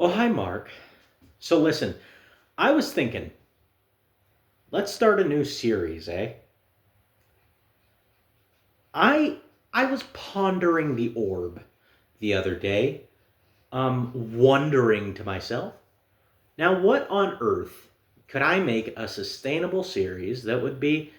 Oh, hi, Mark. So listen, I was thinking, let's start a new series, eh? I I was pondering the orb the other day, wondering to myself, now what on earth could I make a sustainable series that would be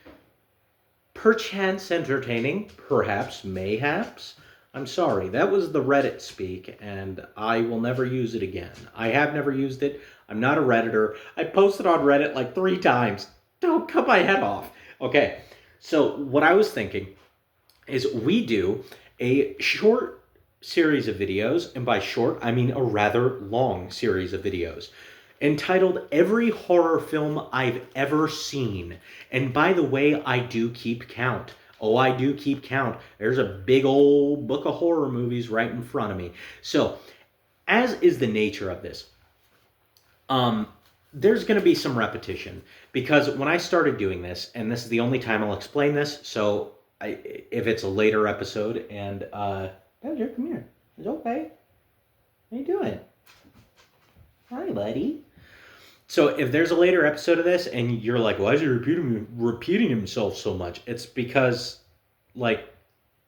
perchance entertaining, perhaps, mayhaps? I'm sorry, that was the Reddit speak, and I will never use it again. I have never used it. I'm not a Redditor. I posted on Reddit like 3 times. Don't cut my head off. Okay, so what I was thinking is we do a short series of videos, and by short, I mean a rather long series of videos, entitled Every Horror Film I've Ever Seen. And by the way, I do keep count. Oh, I do keep count. There's a big old book of horror movies right in front of me. So, as is the nature of this, um, there's going to be some repetition because when I started doing this, and this is the only time I'll explain this, so if it's a later episode, and Badger, come here. It's okay. How you doing? Hi, buddy. So if there's a later episode of this, and you're like, "Why is he repeating himself so much?" It's because, like,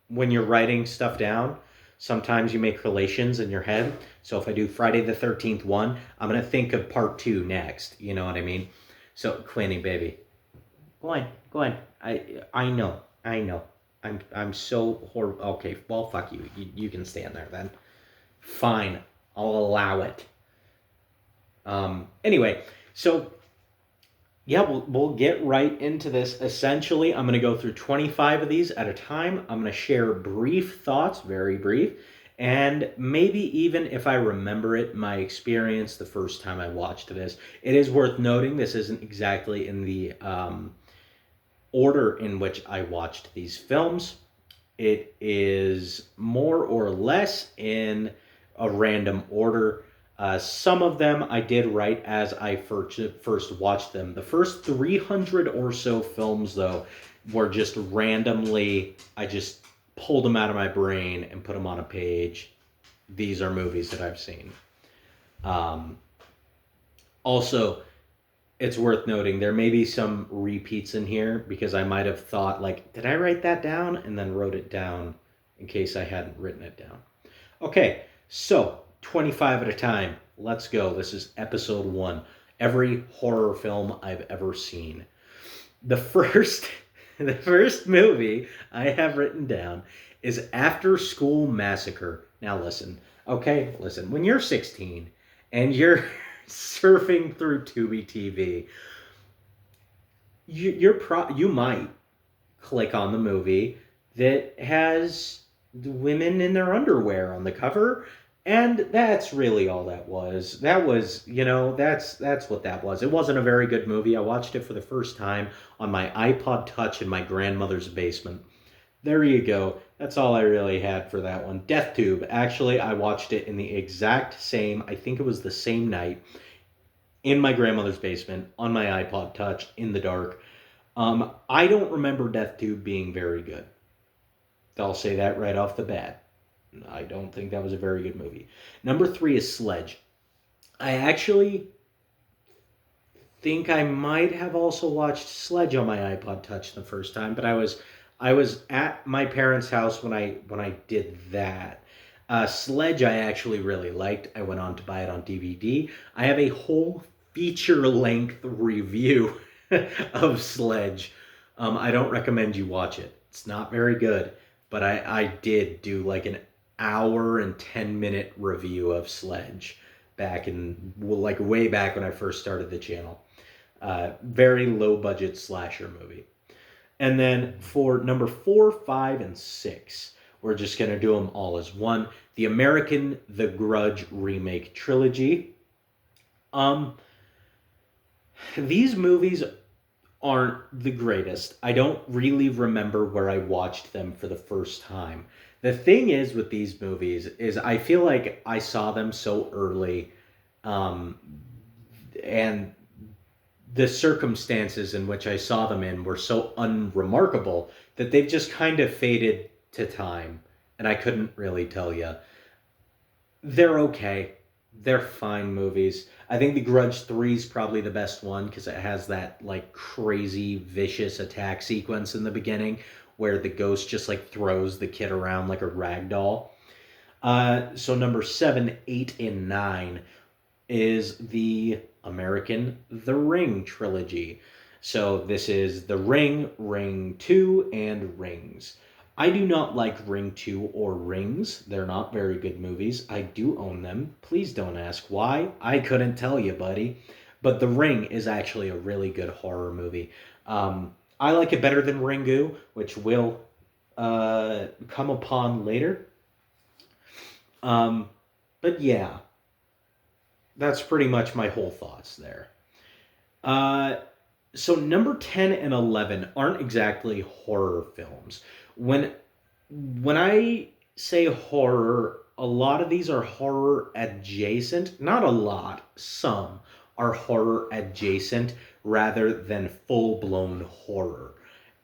when you're writing stuff down, sometimes you make relations in your head. So if I do Friday the 13th one, I'm going to think of part two next. You know what I mean? So, Quinny, baby. Go on. Go on. I know. I know. I'm so horrible. Okay, well, fuck you. You can stand there then. Fine. I'll allow it. Anyway, so yeah, we'll get right into this. Essentially, I'm going to go through 25 of these at a time. I'm going to share brief thoughts, very brief, and maybe even if I remember it, my experience the first time I watched this. It is worth noting this isn't exactly in the order in which I watched these films. It is more or less in a random order. Some of them I did write as I first watched them. The first 300 or so films, though, were just randomly, I just pulled them out of my brain and put them on a page. These are movies that I've seen. Um, Also, it's worth noting there may be some repeats in here because I might have thought, like, did I write that down? And then wrote it down in case I hadn't written it down. Okay, so 25 at a time. Let's go. This is episode one. Every horror film I've ever seen. The first the first movie I have written down is After School Massacre. Now listen. Okay, listen. When you're 16 and you're surfing through Tubi TV, you might click on the movie that has the women in their underwear on the cover, and that's really all that was. That was, that's what that was. It wasn't a very good movie. I watched it for the first time on my iPod Touch in my grandmother's basement. There you go. That's all I really had for that one. Death Tube. Actually, I watched it in the exact same, I think it was the same night, in my grandmother's basement on my iPod Touch in the dark. I don't remember Death Tube being very good. I'll say that right off the bat. I don't think that was a very good movie. Number three is Sledge. I actually think I might have also watched Sledge on my iPod Touch the first time, but I was at my parents' house when I did that. Sledge I actually really liked. I went on to buy it on DVD. I have a whole feature length review of Sledge. I don't recommend you watch it. It's not very good, but I did do like an hour and 10-minute review of Sledge back in, well, like way back when I first started the channel. Very low budget slasher movie. And then for number four, five, and six, we're just going to do them all as one. The American The Grudge remake trilogy. Um, these movies aren't the greatest. I don't really remember where I watched them for the first time. The thing is with these movies is I feel like I saw them so early, um, and the circumstances in which I saw them in were so unremarkable that they've just kind of faded to time, and I couldn't really tell you. They're okay. They're fine movies. I think The Grudge 3 is probably the best one because it has that like crazy vicious attack sequence in the beginning where the ghost just like throws the kid around like a rag doll. So number 7, 8, and 9 is the American The Ring trilogy. So this is The Ring, Ring 2, and Rings. I do not like Ring 2 or Rings. They're not very good movies. I do own them. Please don't ask why. I couldn't tell you, buddy. But The Ring is actually a really good horror movie. I like it better than Ringu, which will come upon later. Um, but yeah, that's pretty much my whole thoughts there. Uh, so number 10 and 11 aren't exactly horror films. When when I say horror, a lot of these are horror adjacent. Not a lot, some are horror adjacent rather than full-blown horror.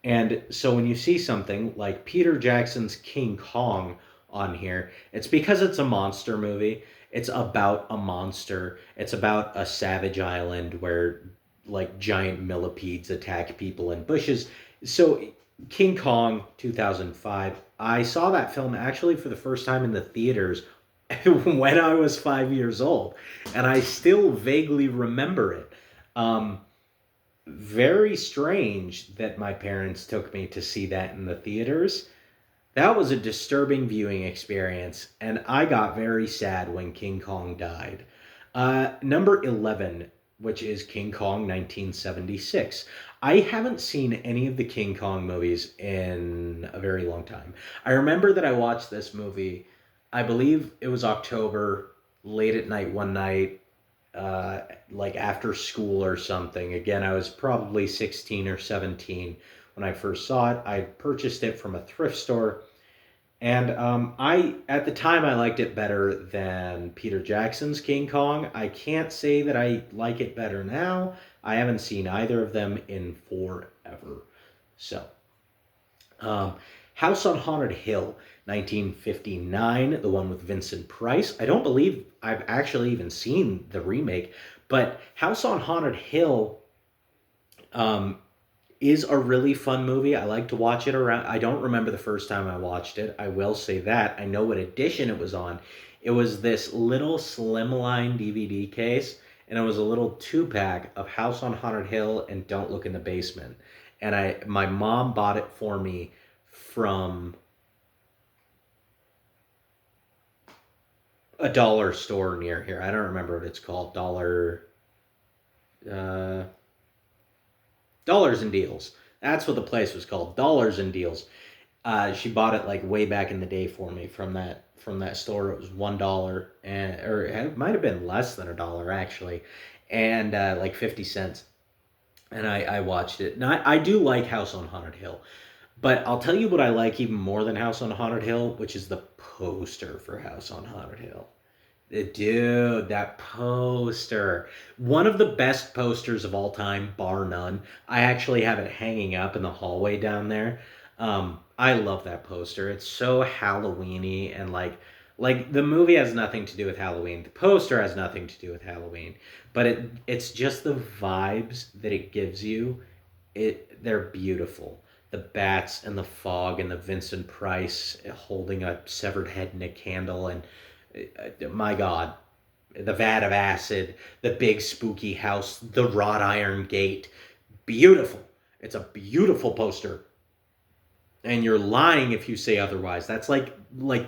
And so when you see something like Peter Jackson's King Kong on here, it's because it's a monster movie. It's about a monster. It's about a savage island where like giant millipedes attack people in bushes. So King Kong 2005, I saw that film actually for the first time in the theaters when I was 5 years old, and I still vaguely remember it. Um, Very strange that my parents took me to see that in the theaters. That was a disturbing viewing experience, and I got very sad when King Kong died. Number 11, which is King Kong 1976. I haven't seen any of the King Kong movies in a very long time. I remember that I watched this movie, I believe it was October, late at night one night, uh, like after school or something. Again, I was probably 16 or 17 when I first saw it. I purchased it from a thrift store, and I at the time I liked it better than Peter Jackson's King Kong. I can't say that I like it better now. I haven't seen either of them in forever. So, um, House on Haunted Hill, 1959, the one with Vincent Price. I don't believe I've actually even seen the remake, but House on Haunted Hill um, is a really fun movie. I like to watch it around. I don't remember the first time I watched it. I will say that. I know what edition it was on. It was this little slimline DVD case, and it was a little two pack of House on Haunted Hill and Don't Look in the Basement. And my mom bought it for me from a dollar store near here. I don't remember what it's called. Uh, Dollars and Deals. That's what the place was called. Dollars and Deals. She bought it like way back in the day for me from that store. It was $1, and or it might have been less than a dollar actually, and like 50 cents. And I watched it. And I do like House on Haunted Hill, but I'll tell you what I like even more than House on Haunted Hill, which is the poster for House on Haunted Hill. Dude, that poster. One of the best posters of all time, bar none. I actually have it hanging up in the hallway down there. I love that poster. It's so Halloweeny and like the movie has nothing to do with Halloween. The poster has nothing to do with Halloween, but it's just the vibes that it gives you. They're beautiful. The bats and the fog and the Vincent Price holding a severed head in a candle and my God, the vat of acid, the big spooky house, the wrought iron gate. Beautiful. It's a beautiful poster. And you're lying if you say otherwise. That's like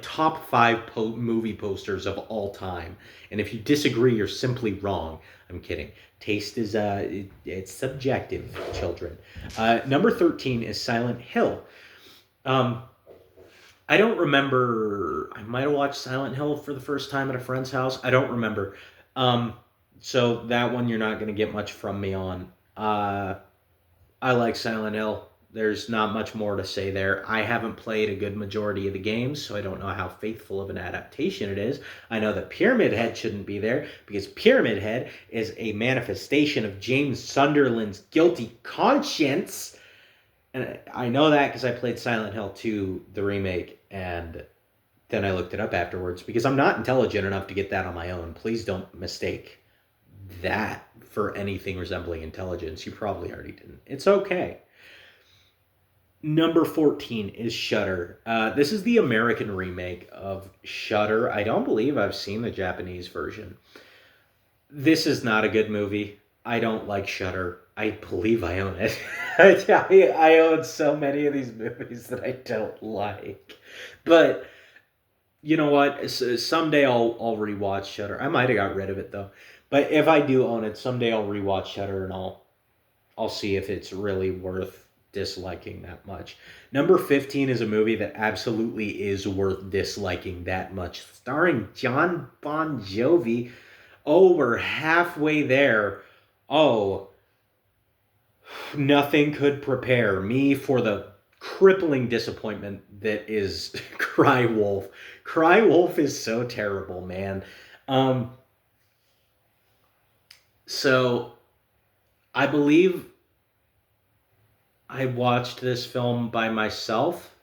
top five movie posters of all time. And if you disagree, you're simply wrong. I'm kidding. Taste is it's subjective, children. Number 13 is Silent Hill. Um, I don't remember. I might have watched Silent Hill for the first time at a friend's house. I don't remember. Um, so that one you're not going to get much from me on. I like Silent Hill. There's not much more to say there. I haven't played a good majority of the games, so I don't know how faithful of an adaptation it is. I know that Pyramid Head shouldn't be there because Pyramid Head is a manifestation of James Sunderland's guilty conscience. And I know that because I played Silent Hill 2, the remake, and Then I looked it up afterwards because I'm not intelligent enough to get that on my own. Please don't mistake that for anything resembling intelligence. You probably already didn't. It's okay. Number 14 is Shutter. This is the American remake of Shutter. I don't believe I've seen the Japanese version. This is not a good movie. I don't like Shutter. I believe I own it. I own so many of these movies that I don't like. But you know what? Someday I'll rewatch Shutter. I might have got rid of it though. But if I do own it, someday I'll rewatch Shutter and I'll see if it's really worth disliking that much. Number 15 is a movie that absolutely is worth disliking that much. Starring John Bon Jovi. Oh, we're halfway there. Oh, nothing could prepare me for the crippling disappointment that is Cry Wolf. Cry Wolf is so terrible, man. Um, so I believe I watched this film by myself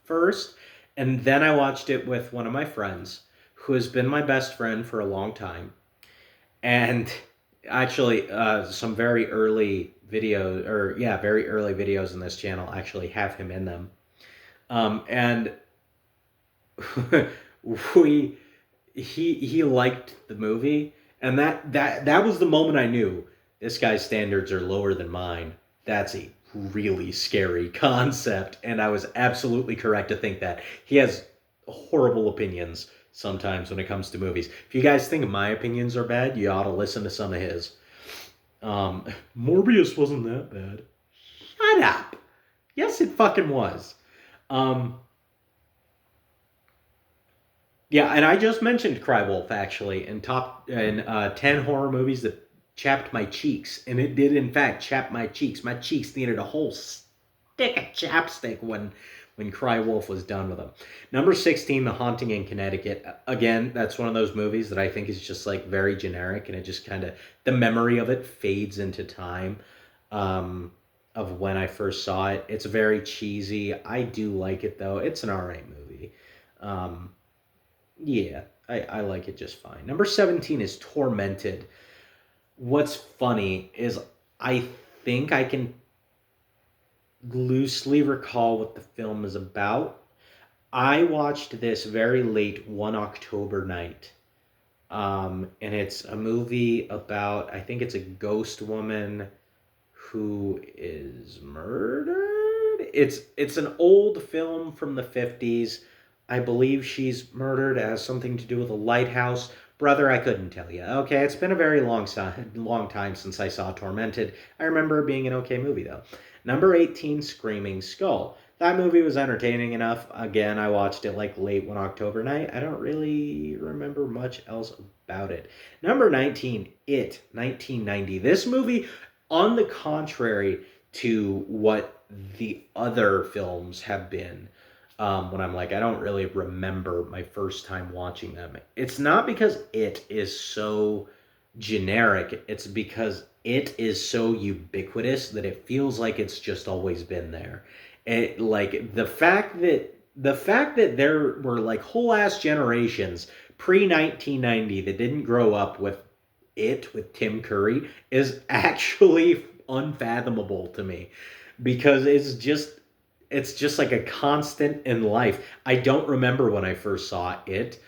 first, and then I watched it with one of my friends who has been my best friend for a long time. And actually, some very early videos, or yeah, very early videos in this channel actually have him in them. And we he liked the movie, and that was the moment I knew this guy's standards are lower than mine. That's a really scary concept, and I was absolutely correct to think that. He has horrible opinions sometimes when it comes to movies. If you guys think my opinions are bad, you ought to listen to some of his. Morbius wasn't that bad. Shut up. Yes, it fucking was. Um, yeah, and I just mentioned Cry Wolf actually in 10 horror movies that chapped my cheeks, and it did in fact chap my cheeks. My cheeks needed a whole stick of chapstick when Cry Wolf was done with them. Number 16, The Haunting in Connecticut. Again, that's one of those movies that I think is just like very generic, and it just kind of the memory of it fades into time. Of when I first saw it, it's very cheesy. I do like it though. It's an alright movie. Um, yeah, I like it just fine. Number 17 is Tormented. What's funny is I think I can loosely recall what the film is about. I watched this very late one October night. And it's a movie about, I think it's a ghost woman who is murdered. It's an old film from the 50s. I believe she's murdered. It has something to do with a lighthouse. Brother, I couldn't tell you. Okay, it's been a very long time since I saw Tormented. I remember it being an okay movie though. Number 18, Screaming Skull. That movie was entertaining enough. Again, I watched it like late one October night. I don't really remember much else about it. Number 19, It, 1990. This movie, on the contrary to what the other films have been, when I'm like, I don't really remember my first time watching them. It's not because it is so generic, it's because it is so ubiquitous that it feels like it's just always been there. It like the fact that there were like whole ass generations pre 1990 that didn't grow up with it with Tim Curry is actually unfathomable to me because it's just like a constant in life. I don't remember when I first saw it.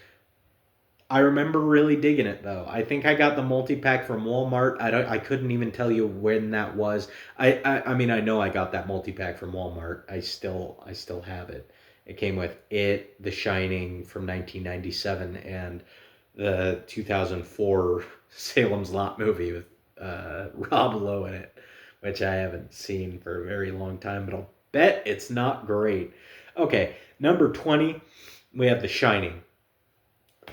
I remember really digging it though. I think I got the multi-pack from Walmart. I couldn't even tell you when that was. I mean I know I got that multi-pack from Walmart. I still have it. It came with it, The Shining from 1997 and the 2004 Salem's Lot movie with Rob Lowe in it, which I haven't seen for a very long time, but I'll bet it's not great. Okay, number 20, we have The Shining.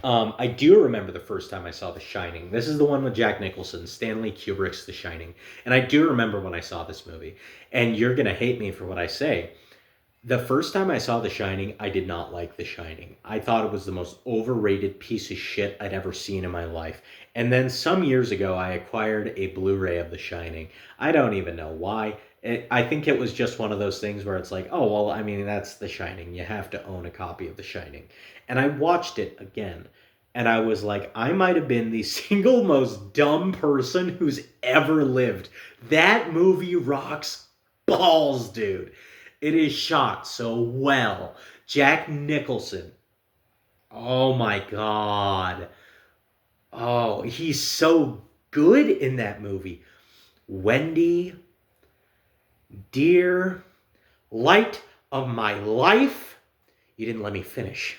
I do remember the first time I saw The Shining. This is the one with Jack Nicholson, Stanley Kubrick's The Shining. And I do remember when I saw this movie. And you're going to hate me for what I say. The first time I saw The Shining, I did not like The Shining. I thought it was the most overrated piece of shit I'd ever seen in my life. And then some years ago, I acquired a Blu ray of The Shining. I don't even know why. I think it was just one of those things where it's like, oh, well, I mean, that's The Shining. You have to own a copy of The Shining. And I watched it again. And I was like, I might have been the single most dumb person who's ever lived. That movie rocks balls, dude. It is shot so well. Jack Nicholson. Oh my God. Oh, he's so good in that movie. Wendy, dear light of my life. You didn't let me finish.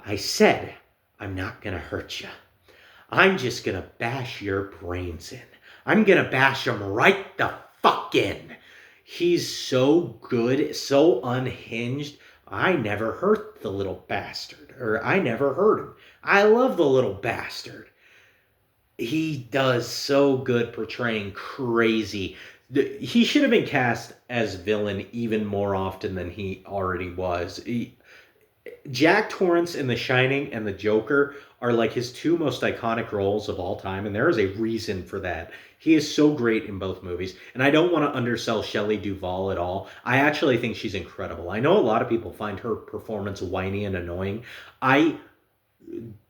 I said, I'm not gonna hurt you. I'm just gonna bash your brains in. I'm gonna bash them right the fuck in. He's so good, so unhinged. I never hurt the little bastard. Or I never hurt him. I love the little bastard. He does so good portraying crazy. He should have been cast as villain even more often than he already was. Jack Torrance in The Shining and The Joker are like his two most iconic roles of all time, and there is a reason for that. He is so great in both movies, and I don't want to undersell Shelley Duvall at all. I actually think she's incredible. I know a lot of people find her performance whiny and annoying. I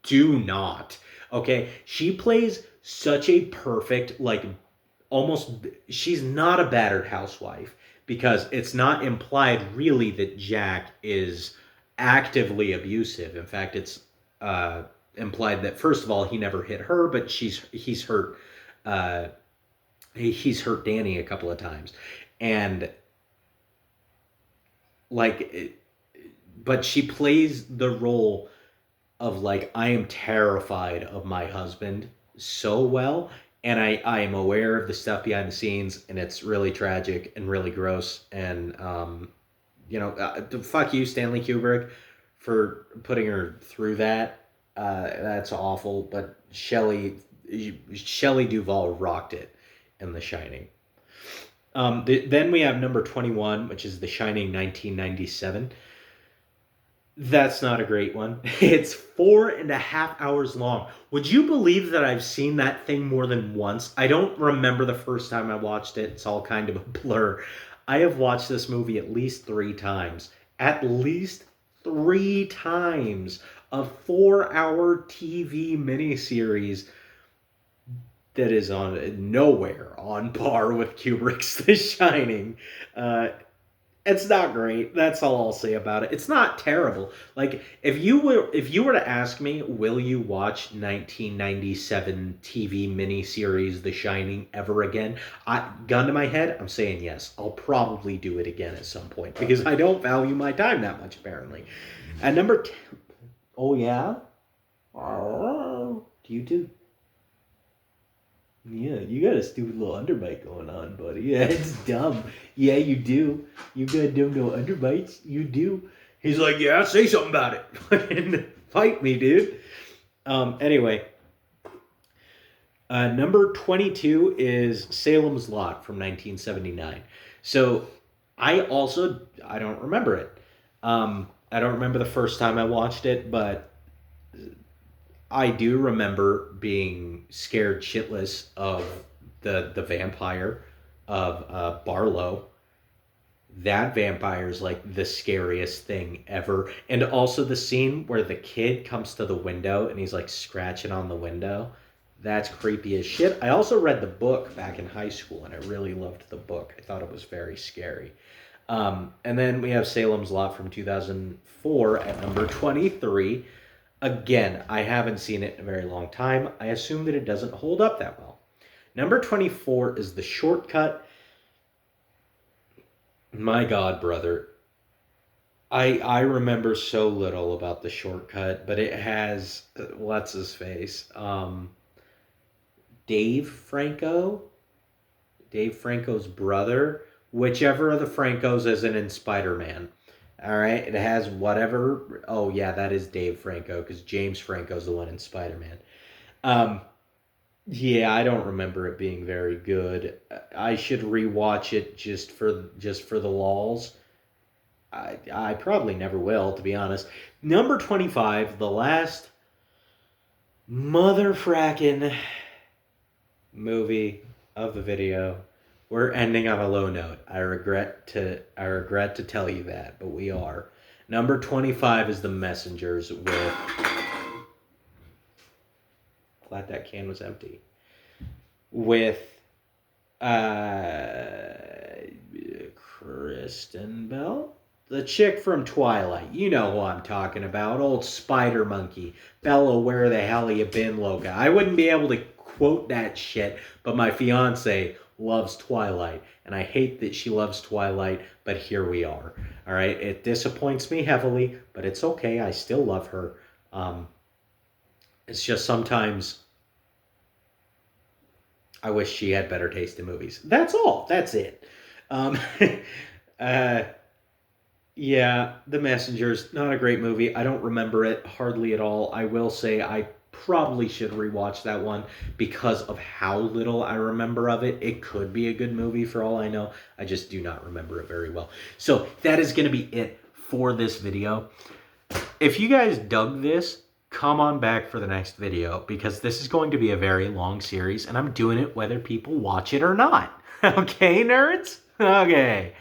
do not. Okay, she plays such a perfect, like, almost, she's not a battered housewife because it's not implied really that Jack is actively abusive. In fact, it's implied that first of all he never hit her, but uh, he's hurt Danny a couple of times, and like, but she plays the role of like I am terrified of my husband so well, and I am aware of the stuff behind the scenes, and it's really tragic and really gross, and fuck you, Stanley Kubrick, for putting her through that. That's awful, but Shelley Duvall rocked it in The Shining. Then we have number 21, which is The Shining 1997. That's not a great one. It's 4.5 hours long. Would you believe that I've seen that thing more than once? I don't remember the first time I watched it. It's all kind of a blur. I have watched this movie at least 3 times. At least 3 times. A 4-hour TV miniseries that is on nowhere on par with Kubrick's The Shining. It's not great. That's all I'll say about it. It's not terrible. Like if you were to ask me, will you watch 1997 TV miniseries The Shining ever again? Gun to my head, I'm saying yes. I'll probably do it again at some point because I don't value my time that much apparently. At number 10, oh yeah, oh, do you too? Yeah, you got a stupid little underbite going on, buddy. Yeah, it's dumb. Yeah, you do. You got dumb little underbites. You do. He's like, yeah, say something about it. Fucking fight me, dude. Anyway, number 22 is Salem's Lot from 1979. So I don't remember it. I don't remember the first time I watched it, but I do remember being scared shitless of the vampire of Barlow. That vampire is like the scariest thing ever. And also the scene where the kid comes to the window and he's like scratching on the window. That's creepy as shit. I also read the book back in high school and I really loved the book. I thought it was very scary. And then we have Salem's Lot from 2004 at number 23. Again, I haven't seen it in a very long time. I assume that it doesn't hold up that well. Number 24 is The Shortcut. My God, brother. I remember so little about The Shortcut, but it has, what's his face? Dave Franco? Dave Franco's brother? Whichever of the Francos isn't in Spider-Man. All right, it has whatever. Oh yeah, that is Dave Franco because James Franco's the one in Spider-Man. Um, yeah, I don't remember it being very good. I should rewatch it just for the lols. I probably never will, to be honest. Number 25, the last motherfrackin' movie of the video. We're ending on a low note. I regret to tell you that, but we are. Number 25 is The Messengers with, glad that can was empty. With Kristen Bell? The chick from Twilight. You know who I'm talking about. Old Spider Monkey. Bella, where the hell you been, Loca? I wouldn't be able to quote that shit, but my fiance loves Twilight. And I hate that she loves Twilight, but here we are. All right? It disappoints me heavily, but it's okay. I still love her. It's just sometimes I wish she had better taste in movies. That's all. That's it. Um, uh, yeah, The Messengers, not a great movie. I don't remember it hardly at all. I will say I probably should rewatch that one because of how little I remember of it. It could be a good movie for all I know. I just do not remember it very well. So that is going to be it for this video. If you guys dug this, come on back for the next video because this is going to be a very long series and I'm doing it whether people watch it or not. Okay, nerds? Okay.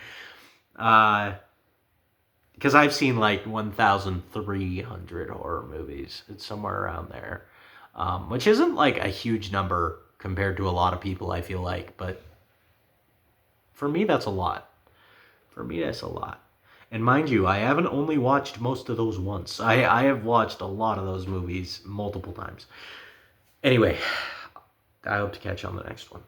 Because I've seen like 1,300 horror movies. It's somewhere around there, which isn't like a huge number compared to a lot of people, I feel like. But for me, that's a lot. For me, that's a lot. And mind you, I haven't only watched most of those once. I have watched a lot of those movies multiple times. Anyway, I hope to catch you on the next one.